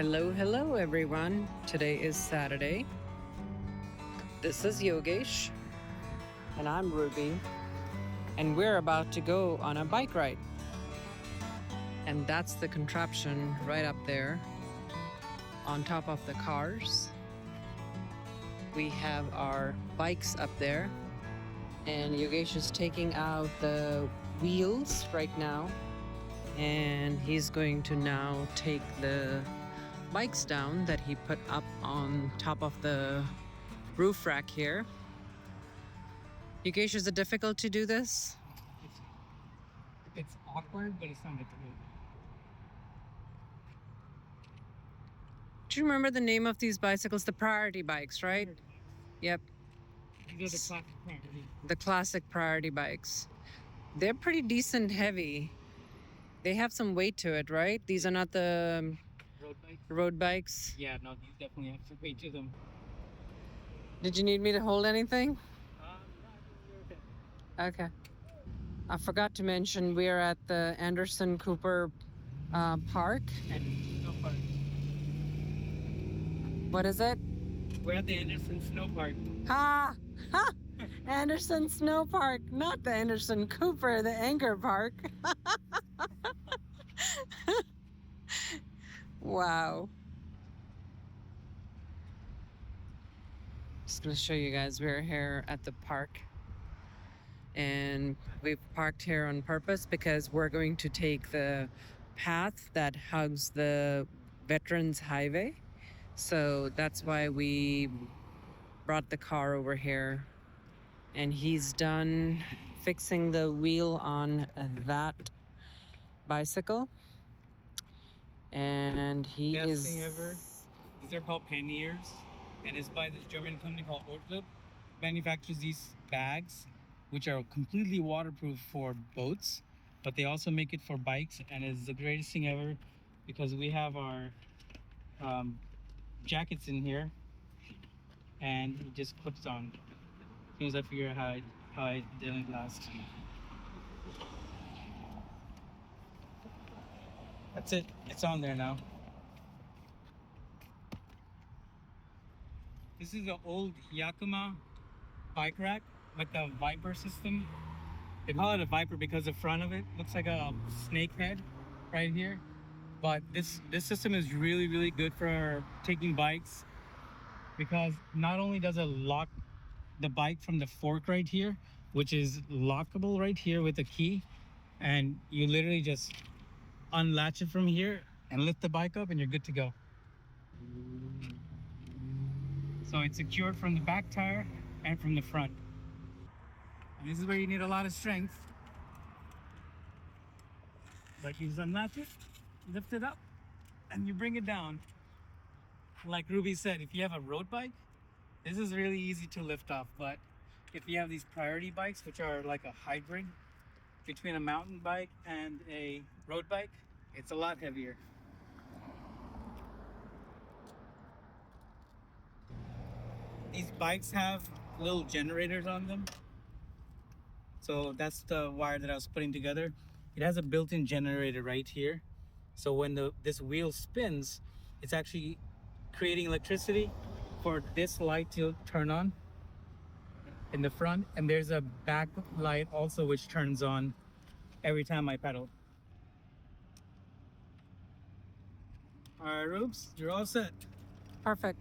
Hello everyone. Today is Saturday. This is Yogesh and I'm Ruby, and we're about to go on a bike ride. And that's the contraption right up there on top of the cars. We have our bikes up there, and Yogesh is taking out the wheels right now, and he's going to now take the bikes down that he put up on top of the roof rack here. Yogesh, is it difficult to do this? It's awkward, but it's not difficult. Do you remember the name of these bicycles? The priority bikes, right? Yep. These are the classic priority. The classic priority bikes. They're pretty decent heavy. They have some weight to it, right? These are not the Road bikes? road bikes. Yeah, no, these definitely have some weight to them. Did you need me to hold anything? No, I think you're okay. Okay. I forgot to mention we're at the Anderson Cooper Park. And snow park. What is it? We're at the Anderson Snow Park. Ha! Ha! Anderson Snow Park, not the Anderson Cooper, the Anchor Park. Wow. Just gonna show you guys we're here at the park. And we've parked here on purpose because we're going to take the path that hugs the Veterans Highway. So that's why we brought the car over here. And he's done fixing the wheel on that bicycle. And he Best is... thing ever. These are called panniers, and it's by this German company called Ortlieb. Manufactures these bags, which are completely waterproof for boats, but they also make it for bikes, and it's the greatest thing ever because we have our jackets in here, and it just clips on. As soon as I figure out how I didn't last. That's it. It's on there now. This is the old Yakima bike rack with the Viper system. They call it a Viper because the front of it looks like a snake head right here. But this system is really good for taking bikes because not only does it lock the bike from the fork right here, which is lockable right here with a key, and you literally just unlatch it from here and lift the bike up and you're good to go. So it's secured from the back tire and from the front. And this is where you need a lot of strength. But you just unlatch it, lift it up, and you bring it down. Like Ruby said, if you have a road bike, this is really easy to lift off. But if you have these priority bikes, which are like a hybrid between a mountain bike and a road bike, it's a lot heavier. These bikes have little generators on them. So that's the wire that I was putting together. It has a built-in generator right here. So when this wheel spins, it's actually creating electricity for this light to turn on in the front. And there's a back light also which turns on every time I pedal. All right, Rubes, you're all set. Perfect.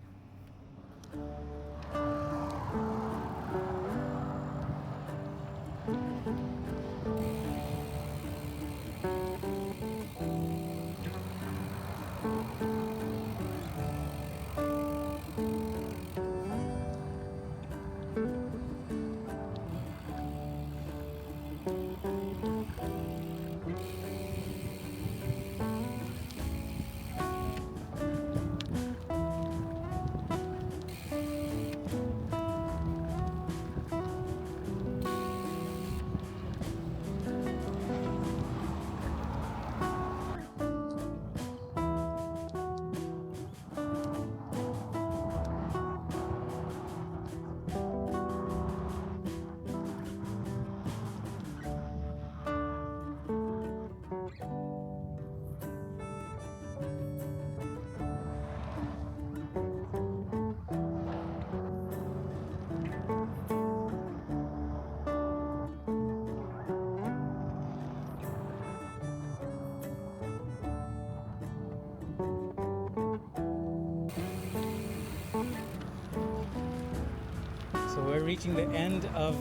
we're reaching the end of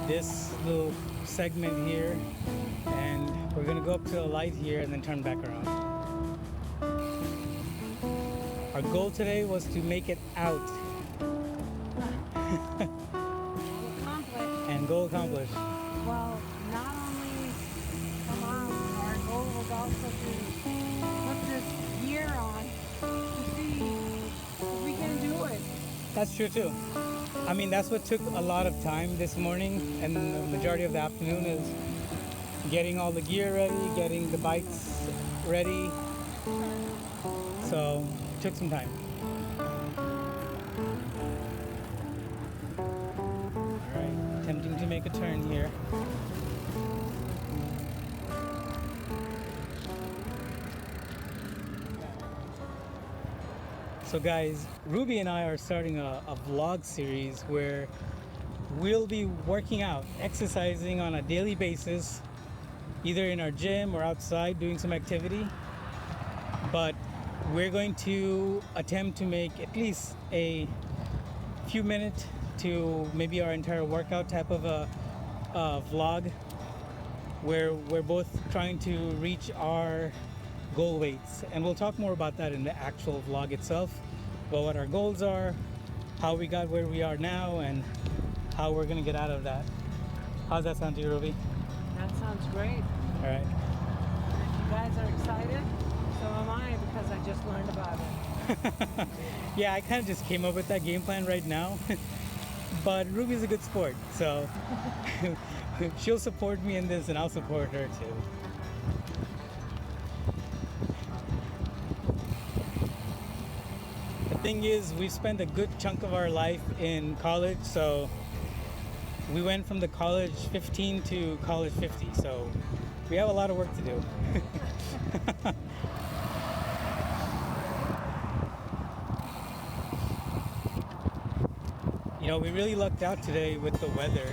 this little segment here, and we're gonna go up to the light here and then turn back around. Our goal today was to make it out. And goal accomplished. Well, not only come on, our goal was also to put this gear on to see if we can do it. That's true too. I mean, that's what took a lot of time this morning and the majority of the afternoon is getting all the gear ready, getting the bikes ready. So, it took some time. Alright, attempting to make a turn here. So guys, Ruby and I are starting a vlog series where we'll be working out, exercising on a daily basis, either in our gym or outside doing some activity. But we're going to attempt to make at least a few minutes to maybe our entire workout type of a vlog where we're both trying to reach our goal weights, and we'll talk more about that in the actual vlog itself, about what our goals are, how we got where we are now, and how we're gonna get out of that. How's that sound to you, Ruby? That sounds great. All right. If you guys are excited, so am I, because I just learned about it. Yeah, I kind of just came up with that game plan right now. But Ruby's a good sport, so she'll support me in this and I'll support her too. The thing is, we spent a good chunk of our life in college, so we went from the college 15 to college 50, so we have a lot of work to do. You know, we really lucked out today with the weather.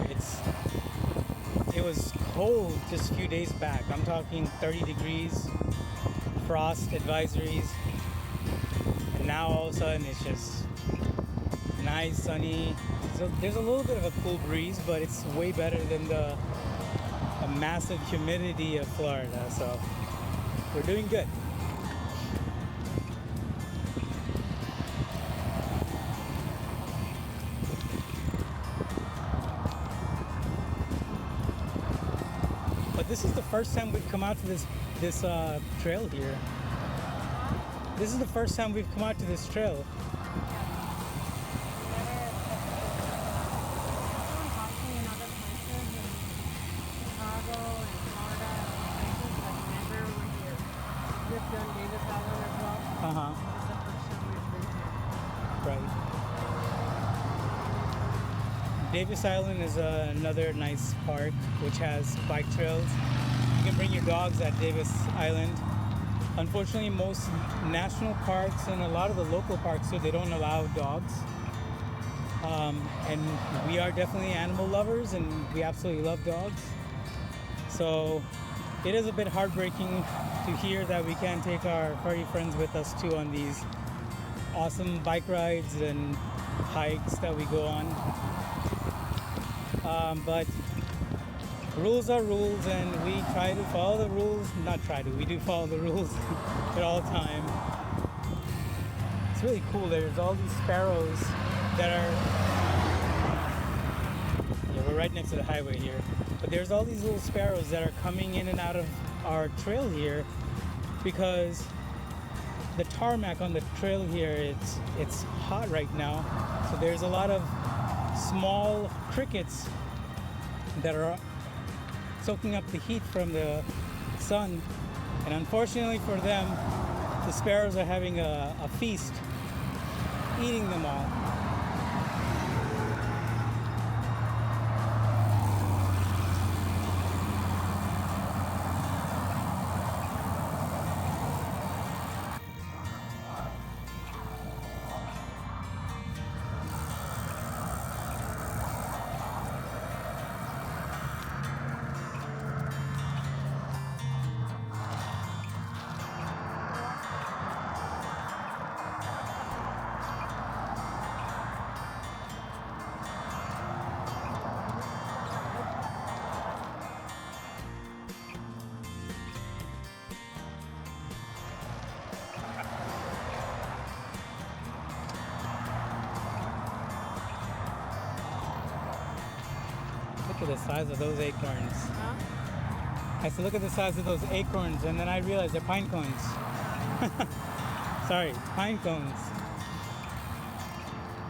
It was cold just a few days back. I'm talking 30 degrees, frost advisories, and now all of a sudden it's just nice, sunny. So there's a little bit of a cool breeze, but it's way better than the massive humidity of Florida. So we're doing good. This is the first time we've come out to this trail here. This is the first time we've come out to this trail. Right. Davis Island is another nice park which has bike trails. You can bring your dogs at Davis Island. Unfortunately, most national parks and a lot of the local parks too, they don't allow dogs. And we are definitely animal lovers and we absolutely love dogs. So it is a bit heartbreaking to hear that we can't take our furry friends with us too on these awesome bike rides and hikes that we go on. But rules are rules, and we try to follow the rules. We do follow the rules at all time. It's really cool. There's all these sparrows that are... Yeah, we're right next to the highway here. But there's all these little sparrows that are coming in and out of our trail here because the tarmac on the trail here, it's hot right now. So there's a lot of small crickets that are soaking up the heat from the sun, and unfortunately for them, the sparrows are having a feast, eating them all. at the size of those acorns. Huh? I said, look at the size of those acorns, and then I realized they're pine cones. Sorry, pine cones.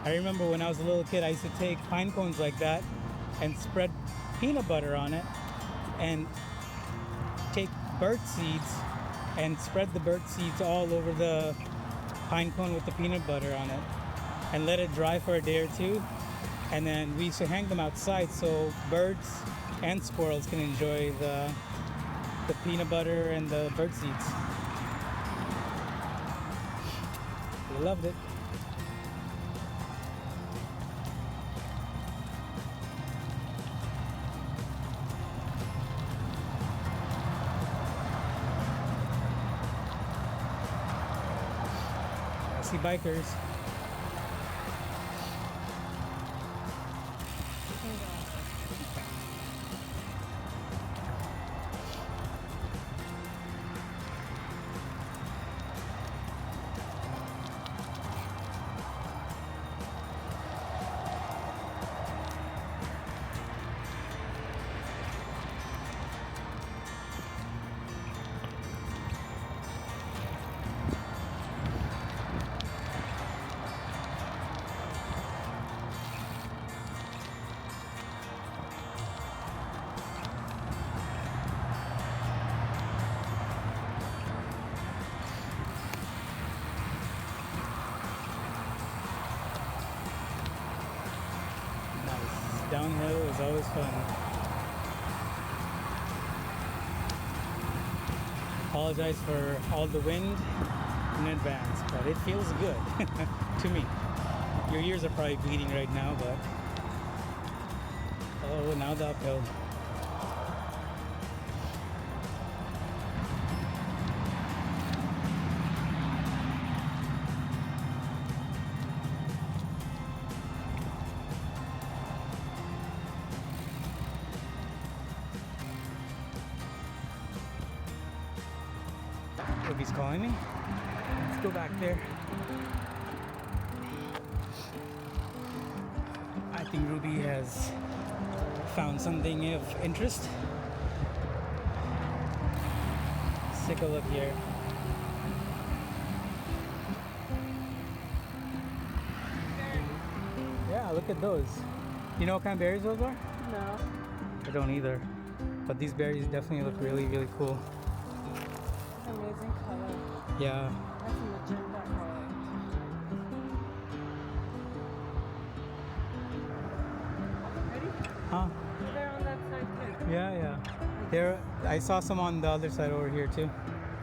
I remember when I was a little kid, I used to take pine cones like that and spread peanut butter on it, and take bird seeds and spread the bird seeds all over the pine cone with the peanut butter on it, and let it dry for a day or two. And then we used to hang them outside so birds and squirrels can enjoy the peanut butter and the bird seeds. They loved it. I see bikers. Downhill is always fun. Apologize for all the wind in advance, but it feels good to me. Your ears are probably bleeding right now, but oh, now the uphill. Ruby's calling me. Let's go back there. I think Ruby has found something of interest. Let's take a look here. Yeah, look at those. You know what kind of berries those are? No. I don't either. But these berries definitely look really, really cool. Amazing color. Yeah. That's a magenta color. Ready? Huh? They're on that side too. Yeah. There, I saw some on the other side over here too.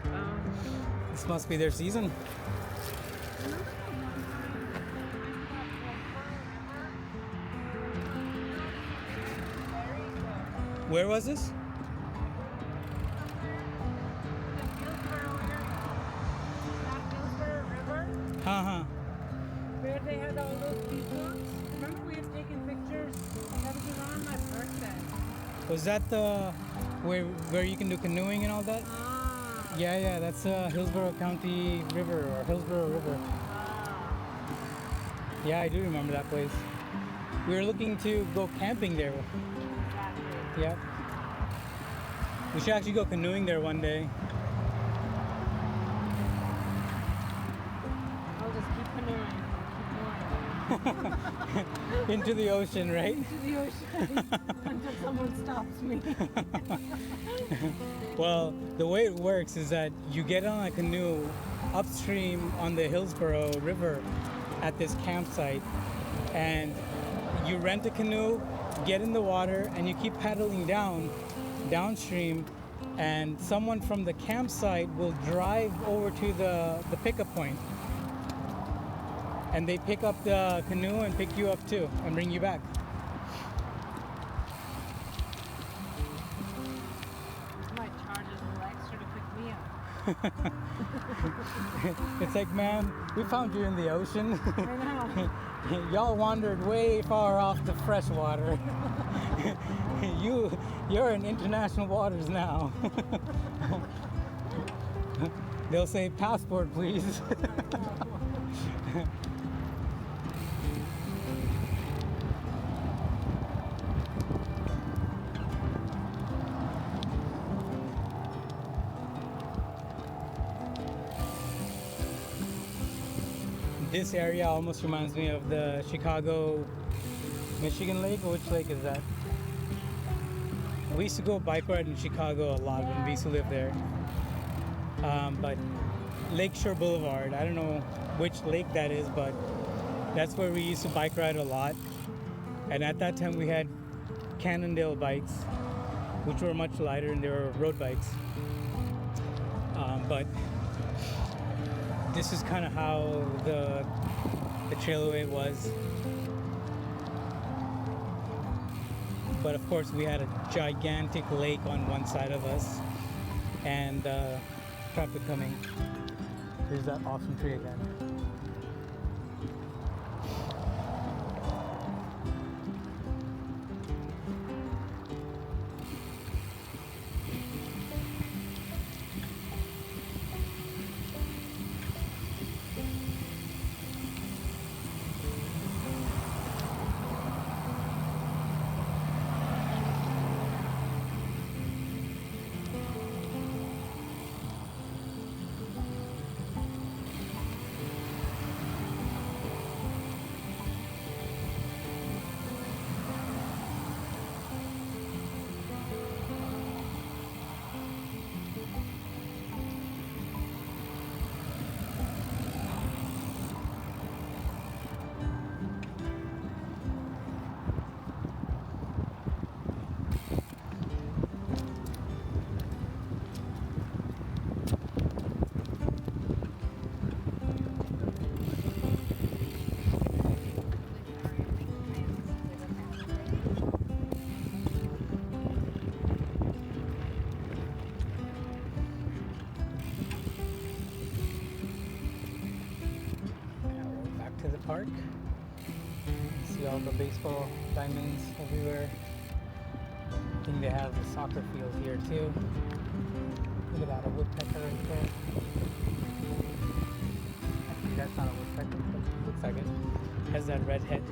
Um, This must be their season. Where was this? Where they had all those peacocks. Remember we had taken pictures? That was around my birthday. Was that the where you can do canoeing and all that? Ah. Yeah, that's Hillsborough County River or Hillsborough River. Ah. Yeah, I do remember that place. We were looking to go camping there. Exactly. Yeah. We should actually go canoeing there one day. I'll just keep canoeing. Into the ocean, right? Into the ocean until someone stops me. Well, the way it works is that you get on a canoe upstream on the Hillsborough River at this campsite, and you rent a canoe, get in the water, and you keep paddling downstream, and someone from the campsite will drive over to the pickup point. And they pick up the canoe and pick you up too and bring you back. Might charge us a little extra to pick me up. It's like, ma'am, we found you in the ocean. I know. Y'all wandered way far off the fresh water. You're in international waters now. They'll say, passport, please. This area almost reminds me of the Chicago Michigan Lake. Which lake is that? We used to go bike ride in Chicago a lot when we used to live there. But Lakeshore Boulevard, I don't know which lake that is, but that's where we used to bike ride a lot. And at that time we had Cannondale bikes, which were much lighter and they were road bikes. But this is kind of how the trailway was. But of course we had a gigantic lake on one side of us and traffic coming. There's that awesome tree again. To the park. See all the baseball diamonds everywhere. I think they have the soccer field here too. Look at that, a woodpecker right there. Actually, that's not a woodpecker, but it looks like it. Has that red head.